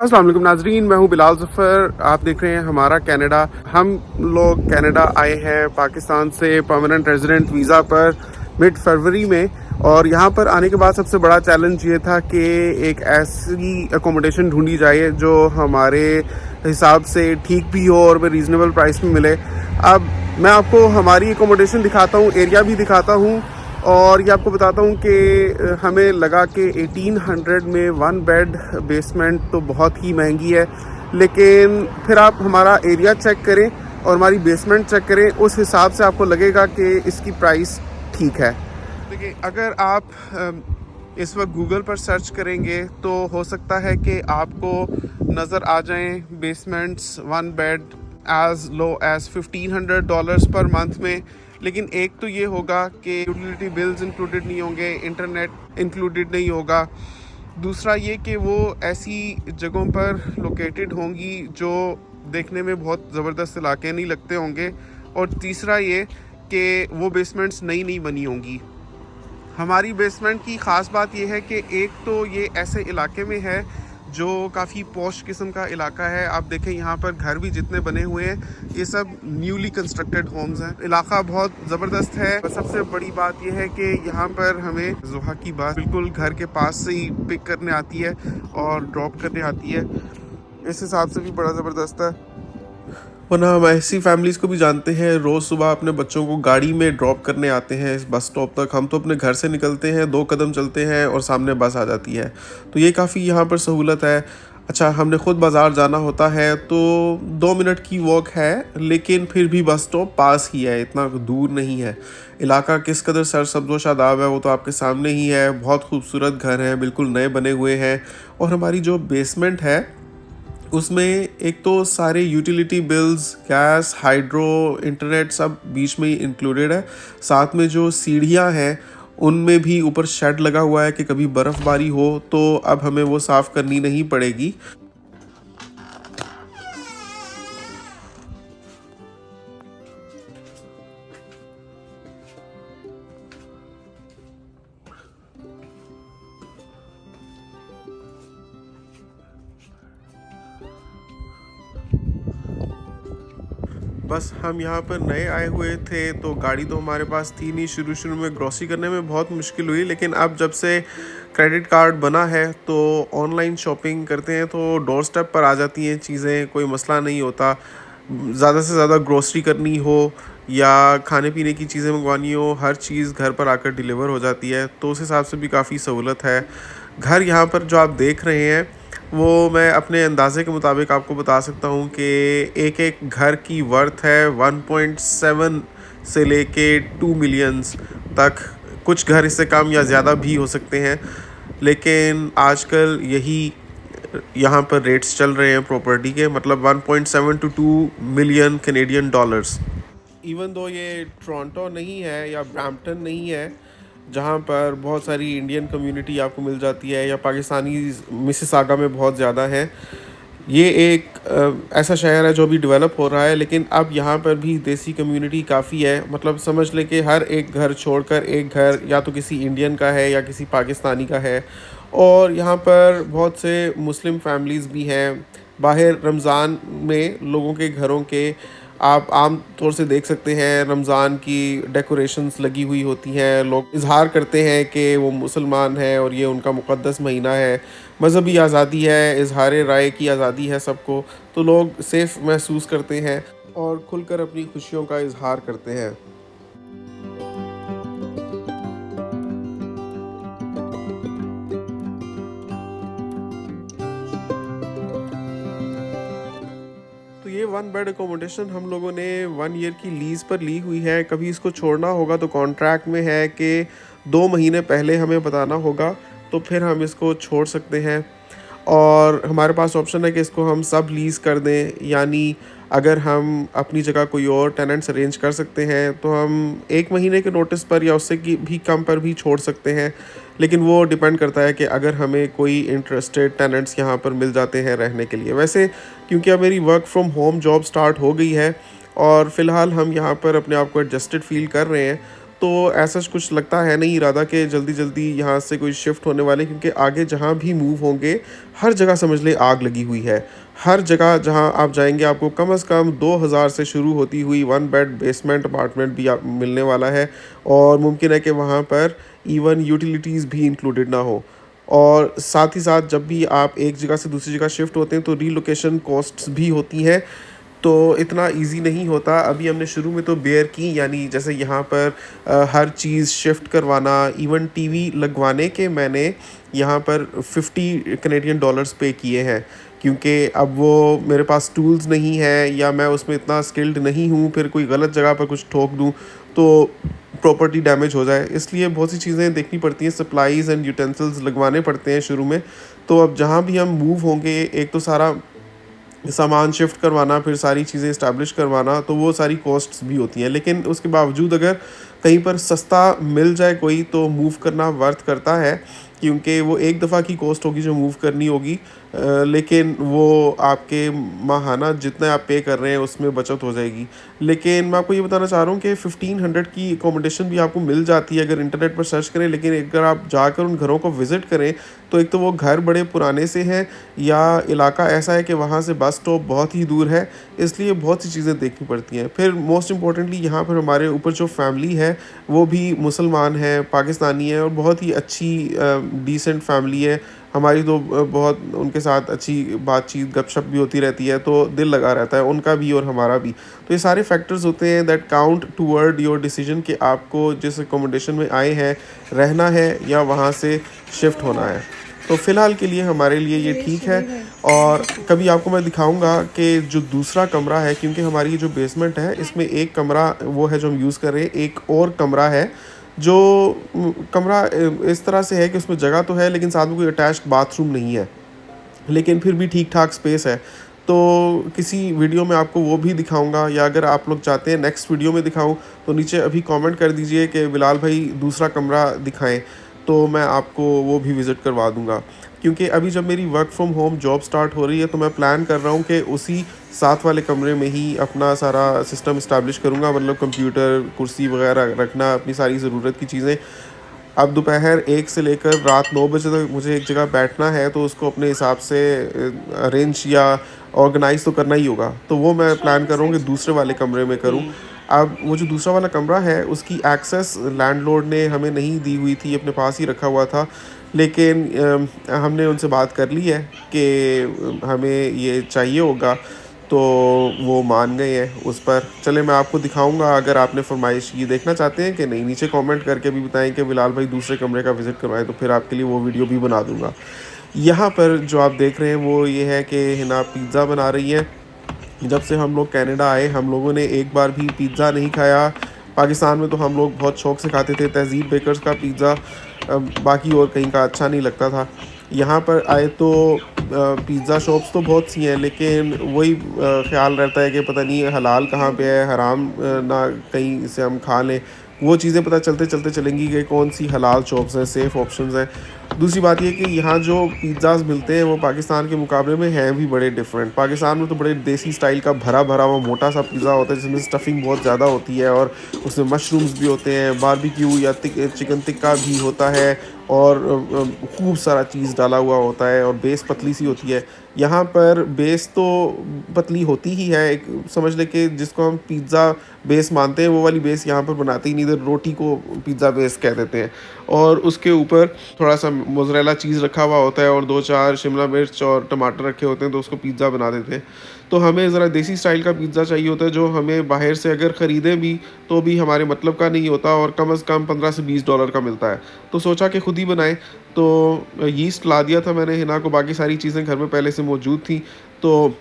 अस्सलाम वालेकुम नाजरीन, मैं हूं बिलाल ज़फ़र। आप देख रहे हैं हमारा कनाडा। हम लोग कनाडा आए हैं पाकिस्तान से परमानेंट रेजिडेंट वीज़ा पर मिड फरवरी में। और यहाँ पर आने के बाद सबसे बड़ा चैलेंज ये था कि एक ऐसी अकोमोडेशन ढूंढी जाए जो हमारे हिसाब से ठीक भी हो और रीज़नेबल प्राइस में मिले। अब मैं आपको हमारी अकोमोडेशन दिखाता हूँ, एरिया भी दिखाता हूँ और ये आपको बताता हूँ कि हमें लगा कि 1800 में वन बेड बेसमेंट तो बहुत ही महंगी है। लेकिन फिर आप हमारा एरिया चेक करें और हमारी बेसमेंट चेक करें, उस हिसाब से आपको लगेगा कि इसकी प्राइस ठीक है। देखिए, अगर आप इस वक्त गूगल पर सर्च करेंगे तो हो सकता है कि आपको नज़र आ जाएं basements one bed as low as $1500 per month में। लेकिन एक तो ये होगा कि यूटिलिटी बिल्स इंक्लूडेड नहीं होंगे, इंटरनेट इंक्लूडेड नहीं होगा। दूसरा ये कि वो ऐसी जगहों पर लोकेटेड होंगी जो देखने में बहुत ज़बरदस्त इलाके नहीं लगते होंगे। और तीसरा ये कि वो बेसमेंट्स नई नई बनी होंगी। हमारी बेसमेंट की ख़ास बात यह है कि एक तो ये ऐसे इलाके में है जो काफ़ी पॉश किस्म का इलाका है। आप देखें यहाँ पर घर भी जितने बने हुए हैं ये सब न्यूली कंस्ट्रक्टेड होम्स हैं। इलाका बहुत ज़बरदस्त है। सबसे बड़ी बात यह है कि यहाँ पर हमें ज़ोहा की बस बिल्कुल घर के पास से ही पिक करने आती है और ड्रॉप करने आती है। इस हिसाब से भी बड़ा ज़बरदस्त है। वरना हम ऐसी फैमिलीज़ को भी जानते हैं रोज़ सुबह अपने बच्चों को गाड़ी में ड्रॉप करने आते हैं इस बस स्टॉप तक। हम तो अपने घर से निकलते हैं, 2 कदम चलते हैं और सामने बस आ जाती है। तो ये काफ़ी यहाँ पर सहूलत है। अच्छा, हमने ख़ुद बाज़ार जाना होता है तो 2 मिनट की वॉक है, लेकिन फिर भी बस स्टॉप पास ही है, इतना दूर नहीं है। इलाका किस कदर सरसब्ज़ व शादाब है वो तो आपके सामने ही है। बहुत खूबसूरत घर हैं, बिल्कुल नए बने हुए हैं। और हमारी जो बेसमेंट है उसमें एक तो सारे utility bills, gas, hydro, internet सब बीच में ही इंक्लूडेड है। साथ में जो सीढ़ियाँ हैं उनमें भी ऊपर शेड लगा हुआ है कि कभी बर्फ़बारी हो तो अब हमें वो साफ़ करनी नहीं पड़ेगी। बस हम यहाँ पर नए आए हुए थे तो गाड़ी तो हमारे पास थी नहीं। शुरू में ग्रॉसरी करने में बहुत मुश्किल हुई, लेकिन अब जब से क्रेडिट कार्ड बना है तो ऑनलाइन शॉपिंग करते हैं तो डोर स्टेप पर आ जाती हैं चीज़ें, कोई मसला नहीं होता। ज़्यादा से ज़्यादा ग्रॉसरी करनी हो या खाने पीने की चीज़ें मंगवानी हो, हर चीज़ घर पर आकर डिलीवर हो जाती है। तो उस हिसाब से भी काफ़ी सहूलत है। घर यहाँ पर जो आप देख रहे हैं वो मैं अपने अंदाज़े के मुताबिक आपको बता सकता हूँ कि एक घर की वर्थ है 1.7 से लेके 2 मिलियंस तक। कुछ घर इससे कम या ज़्यादा भी हो सकते हैं, लेकिन आजकल यही यहाँ पर रेट्स चल रहे हैं प्रॉपर्टी के, मतलब 1.7 to 2 million Canadian dollars. Even though ये टोरंटो नहीं है या ब्रैम्पटन नहीं है जहाँ पर बहुत सारी इंडियन कम्युनिटी आपको मिल जाती है या पाकिस्तानी मिसिसागा में बहुत ज़्यादा है। ये एक ऐसा शहर है जो भी डेवलप हो रहा है, लेकिन अब यहाँ पर भी देसी कम्युनिटी काफ़ी है। मतलब समझ ले कि हर एक घर छोड़कर एक घर या तो किसी इंडियन का है या किसी पाकिस्तानी का है। और यहाँ पर बहुत से मुस्लिम फैमिलीज़ भी हैं। बाहर रमज़ान में लोगों के घरों के आप आम तौर से देख सकते हैं रमज़ान की डेकोरेशंस लगी हुई होती हैं। लोग इजहार करते हैं कि वो मुसलमान हैं और ये उनका मुक़द्दस महीना है। मज़हबी आज़ादी है, इजहार राय की आज़ादी है सबको, तो लोग सेफ़ महसूस करते हैं और खुलकर अपनी खुशियों का इजहार करते हैं। तो ये वन बेड अकोमोडेशन हम लोगों ने 1 ईयर की लीज़ पर ली हुई है। कभी इसको छोड़ना होगा तो कॉन्ट्रैक्ट में है कि 2 महीने पहले हमें बताना होगा, तो फिर हम इसको छोड़ सकते हैं। और हमारे पास ऑप्शन है कि इसको हम सब लीज़ कर दें, यानी अगर हम अपनी जगह कोई और टेनेंट्स अरेंज कर सकते हैं तो हम 1 महीने के नोटिस पर या उससे की भी कम पर भी छोड़ सकते हैं। लेकिन वो डिपेंड करता है कि अगर हमें कोई इंटरेस्टेड टेनेंट्स यहाँ पर मिल जाते हैं रहने के लिए। वैसे क्योंकि अब मेरी work from home job start हो गई है और फ़िलहाल हम यहाँ पर अपने आप को एडजस्टेड फ़ील कर रहे हैं, तो ऐसा कुछ लगता है नहीं इरादा कि जल्दी जल्दी यहाँ से कोई शिफ्ट होने वाले, क्योंकि आगे जहाँ भी मूव होंगे हर जगह समझ ले आग लगी हुई है। हर जगह जहाँ आप जाएंगे आपको कम से कम 2000 से शुरू होती हुई 1 बेड बेसमेंट अपार्टमेंट भी आप मिलने वाला है, और मुमकिन है कि वहाँ पर इवन यूटिलिटीज़ भी इंक्लूडेड ना हो। और साथ ही साथ जब भी आप एक जगह से दूसरी जगह शिफ्ट होते हैं तो रीलोकेशन कॉस्ट्स भी होती हैं, तो इतना इजी नहीं होता। अभी हमने शुरू में तो बेयर की, यानी जैसे यहाँ पर हर चीज़ शिफ्ट करवाना, इवन टीवी लगवाने के मैंने यहाँ पर $50 पे किए हैं, क्योंकि अब वो मेरे पास टूल्स नहीं है या मैं उसमें इतना स्किल्ड नहीं हूँ, फिर कोई गलत जगह पर कुछ ठोक दूँ तो प्रॉपर्टी डैमेज हो जाए, इसलिए बहुत सी चीज़ें देखनी पड़ती हैं, सप्लाईज़ एंड यूटेंसिल्स लगवाने पड़ते हैं शुरू में। तो अब जहाँ भी हम मूव होंगे, एक तो सारा सामान शिफ्ट करवाना, फिर सारी चीज़ें इस्टेब्लिश करवाना, तो वो सारी कॉस्ट्स भी होती हैं। लेकिन उसके बावजूद अगर कहीं पर सस्ता मिल जाए कोई, तो मूव करना वर्थ करता है, क्योंकि वो एक दफ़ा की कॉस्ट होगी जो मूव करनी होगी, लेकिन वो आपके माहाना जितना आप पे कर रहे हैं उसमें बचत हो जाएगी। लेकिन मैं आपको ये बताना चाह रहा हूँ कि 1500 की अकोमोडेशन भी आपको मिल जाती है अगर इंटरनेट पर सर्च करें, लेकिन अगर आप जाकर उन घरों को विज़िट करें तो एक तो वो घर बड़े पुराने से हैं, या इलाका ऐसा है कि वहाँ से बस स्टॉप बहुत ही दूर है, इसलिए बहुत सी चीज़ें देखनी पड़ती हैं। फिर मोस्ट इम्पॉर्टेंटली यहाँ पर हमारे ऊपर जो फैमिली है वो भी मुसलमान है, पाकिस्तानी है, और बहुत ही अच्छी डिसेंट फैमिली है हमारी, तो बहुत उनके साथ अच्छी बातचीत गपशप भी होती रहती है, तो दिल लगा रहता है उनका भी और हमारा भी। तो ये सारे फैक्टर्स होते हैं that count toward your decision कि आपको जिस अकोमोडेशन में आए हैं रहना है या वहाँ से शिफ्ट होना है। तो फ़िलहाल के लिए हमारे लिए ये ठीक है, और कभी आपको मैं दिखाऊंगा कि जो दूसरा कमरा है, क्योंकि हमारी ये जो बेसमेंट है इसमें एक कमरा वो है जो हम यूज़ कर रहे हैं, एक और कमरा है जो कमरा इस तरह से है कि उसमें जगह तो है लेकिन साथ में कोई अटैच्ड बाथरूम नहीं है, लेकिन फिर भी ठीक ठाक स्पेस है। तो किसी वीडियो में आपको वो भी दिखाऊंगा, या अगर आप लोग चाहते हैं नेक्स्ट वीडियो में दिखाऊं तो नीचे अभी कमेंट कर दीजिए कि बिलाल भाई दूसरा कमरा दिखाएं, तो मैं आपको वो भी विज़िट करवा दूंगा। क्योंकि अभी जब मेरी work from home job start हो रही है तो मैं प्लान कर रहा हूँ कि उसी साथ वाले कमरे में ही अपना सारा सिस्टम इस्टेब्लिश करूँगा, मतलब कंप्यूटर, कुर्सी वगैरह रखना, अपनी सारी ज़रूरत की चीज़ें। अब दोपहर 1 से लेकर रात 9 बजे तक मुझे एक जगह बैठना है, तो उसको अपने हिसाब से अरेंज या ऑर्गेनाइज़ तो करना ही होगा, तो वो मैं प्लान कर रहा हूँ कि दूसरे वाले कमरे में करूँ। अब वो जो दूसरा वाला कमरा है उसकी एक्सेस लैंडलॉर्ड ने हमें नहीं दी हुई थी, अपने पास ही रखा हुआ था, लेकिन हमने उनसे बात कर ली है कि हमें ये चाहिए होगा, तो वो मान गए हैं उस पर। चले मैं आपको दिखाऊंगा, अगर आपने फरमाइश ये देखना चाहते हैं कि नहीं, नीचे कमेंट करके भी बताएं कि बिलाल भाई दूसरे कमरे का विज़िट करवाएं, तो फिर आपके लिए वो वीडियो भी बना दूंगा। यहाँ पर जो आप देख रहे हैं वो ये है कि हिना पिज़्ज़ा बना रही है। जब से हम लोग कनाडा आए हम लोगों ने एक बार भी पिज़्ज़ा नहीं खाया। पाकिस्तान में तो हम लोग बहुत शौक से खाते थे तहज़ीब बेकर्स का पिज़्ज़ा, बाकी और कहीं का अच्छा नहीं लगता था। यहाँ पर आए तो पिज़्ज़ा शॉप्स तो बहुत सी हैं, लेकिन वही ख़्याल रहता है कि पता नहीं हलाल कहाँ पे है, हराम ना कहीं से हम खा लें। वो चीज़ें पता चलते चलते चलेंगी कि कौन सी हलाल शॉप्स हैं, सेफ़ ऑप्शंस हैं। दूसरी बात ये कि यहाँ जो पिज़्ज़ाज़ मिलते हैं वो पाकिस्तान के मुकाबले में हैं भी बड़े डिफरेंट। पाकिस्तान में तो बड़े देसी स्टाइल का भरा भरा वो मोटा सा पिज़्ज़ा होता है जिसमें स्टफिंग बहुत ज़्यादा होती है, और उसमें मशरूम्स भी होते हैं, बारबेक्यू या चिकन टिक्का भी होता है, और खूब सारा चीज़ डाला हुआ होता है, और बेस पतली सी होती है। यहाँ पर बेस तो पतली होती ही है, एक समझ ले कि जिसको हम पिज़्ज़ा बेस मानते हैं वो वाली बेस यहाँ पर बनाते ही नहीं, इधर रोटी को पिज़्ज़ा बेस कह देते हैं, और उसके ऊपर थोड़ा सा मोज़रेला चीज़ रखा हुआ होता है और 2-4 शिमला मिर्च और टमाटर रखे होते हैं, तो उसको पिज़्ज़ा बना देते हैं। तो हमें ज़रा देसी स्टाइल का पिज़्ज़ा चाहिए होता है जो हमें बाहर से अगर ख़रीदें भी तो भी हमारे मतलब का नहीं होता, और कम से कम $15 से $20 का मिलता है। तो सोचा कि ख़ुद ही बनाएं, तो यीस्ट ला दिया था मैंने हिना को, बाकी सारी चीज़ें घर में पहले से मौजूद थी। तो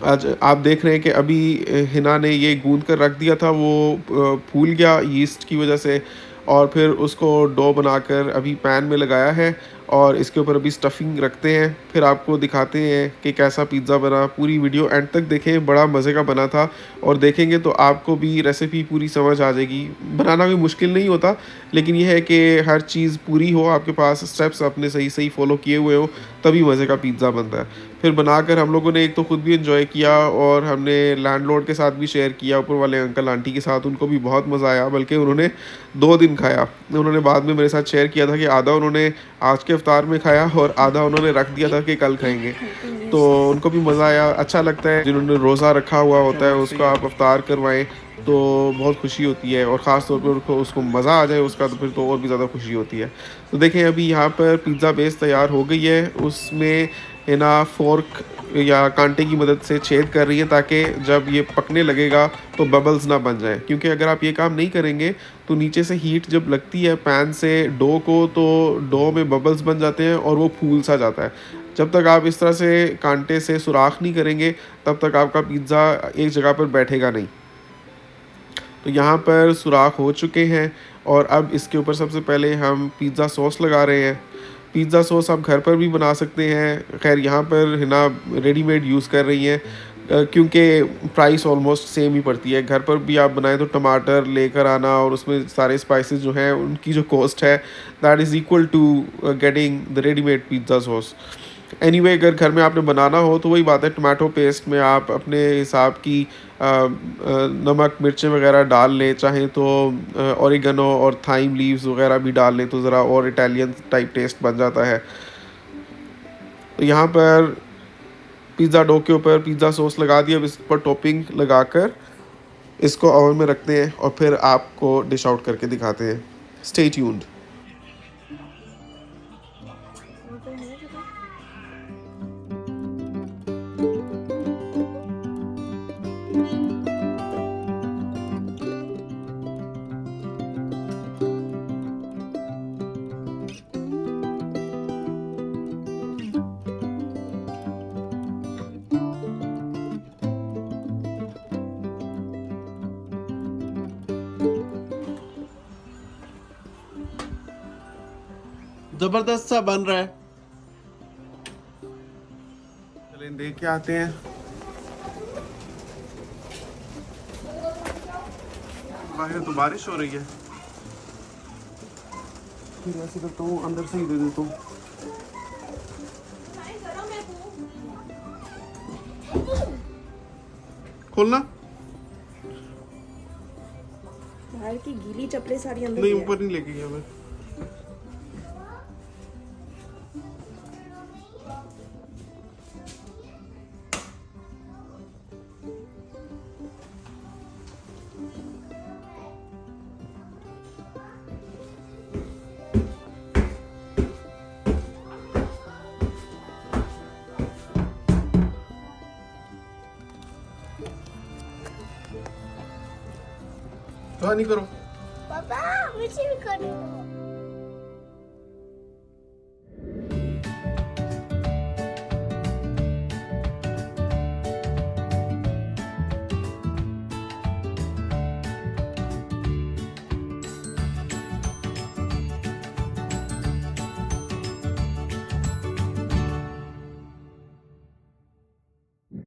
आज आप देख रहे हैं कि अभी हिना ने ये गूंद कर रख दिया था, वो फूल गया यीस्ट की वजह से, और फिर उसको डो बनाकर अभी पैन में लगाया है, और इसके ऊपर अभी स्टफिंग रखते हैं, फिर आपको दिखाते हैं कि कैसा पिज़्ज़ा बना। पूरी वीडियो एंड तक देखें, बड़ा मज़े का बना था और देखेंगे तो आपको भी रेसिपी पूरी समझ आ जाएगी। बनाना भी मुश्किल नहीं होता, लेकिन यह है कि हर चीज़ पूरी हो आपके पास, स्टेप्स आपने सही सही फॉलो किए हुए हो, तभी मज़े का पिज़्ज़ा बनता है। फिर बनाकर हम लोगों ने एक तो खुद भी एंजॉय किया और हमने लैंडलॉर्ड के साथ भी शेयर किया, ऊपर वाले अंकल आंटी के साथ, उनको भी बहुत मज़ा आया। बल्कि उन्होंने 2 दिन खाया। उन्होंने बाद में मेरे साथ शेयर किया था कि आधा उन्होंने आज के इफ्तार में खाया और आधा उन्होंने रख दिया था कि कल खाएंगे। तो उनको भी मज़ा आया। अच्छा लगता है जिन्होंने रोज़ा रखा हुआ होता है उसको आप इफ्तार करवाएं तो बहुत खुशी होती है, और ख़ास तौर पर उसको मज़ा आ जाए उसका, तो फिर तो और भी ज़्यादा खुशी होती है। तो देखें अभी यहाँ पर पिज़्ज़ा बेस तैयार हो गई है। उसमें है ना फोर्क या कांटे की मदद से छेद कर रही है ताकि जब ये पकने लगेगा तो बबल्स ना बन जाए, क्योंकि अगर आप ये काम नहीं करेंगे तो नीचे से हीट जब लगती है पैन से डो को तो डो में बबल्स बन जाते हैं और वो फूल सा जाता है। जब तक आप इस तरह से कांटे से सुराख नहीं करेंगे तब तक आपका पिज़्ज़ा एक जगह पर बैठेगा नहीं। तो यहाँ पर सुराख हो चुके हैं और अब इसके ऊपर सबसे पहले हम पिज़्ज़ा सॉस लगा रहे हैं। पिज़्ज़ा सॉस आप घर पर भी बना सकते हैं, खैर यहाँ पर है ना रेडीमेड यूज़ कर रही हैं क्योंकि प्राइस ऑलमोस्ट सेम ही पड़ती है। घर पर भी आप बनाएं तो टमाटर लेकर आना और उसमें सारे स्पाइसेस जो हैं उनकी जो कॉस्ट है that is equal to getting the readymade pizza sauce. Anyway अगर घर में आपने बनाना हो तो वही बात है, टमाटो पेस्ट में आप अपने हिसाब की नमक मिर्चें वगैरह डाल लें, चाहें तो ऑरिगनो और थाइम लीव्स वगैरह भी डाल लें तो ज़रा और इटालियन टाइप टेस्ट बन जाता है। तो यहाँ पर पिज़्ज़ा डो के ऊपर पिज़्ज़ा सॉस लगा दिया, अब इस पर टॉपिंग लगाकर इसको ओवन में रखते हैं और फिर आपको डिश आउट करके दिखाते हैं। Stay tuned. जबरदस्त सा बन रहा है। चलें देख के आते हैं। बाहर तो बारिश हो रही है, फिर ऐसे करता हूँ अंदर से ही दे देता हूँ। खोलना बाहर की गीली चप्पलें सारी अंदर नहीं, ऊपर नहीं लेके गया मैं। नहीं करो पापा मुझे भी करने दो।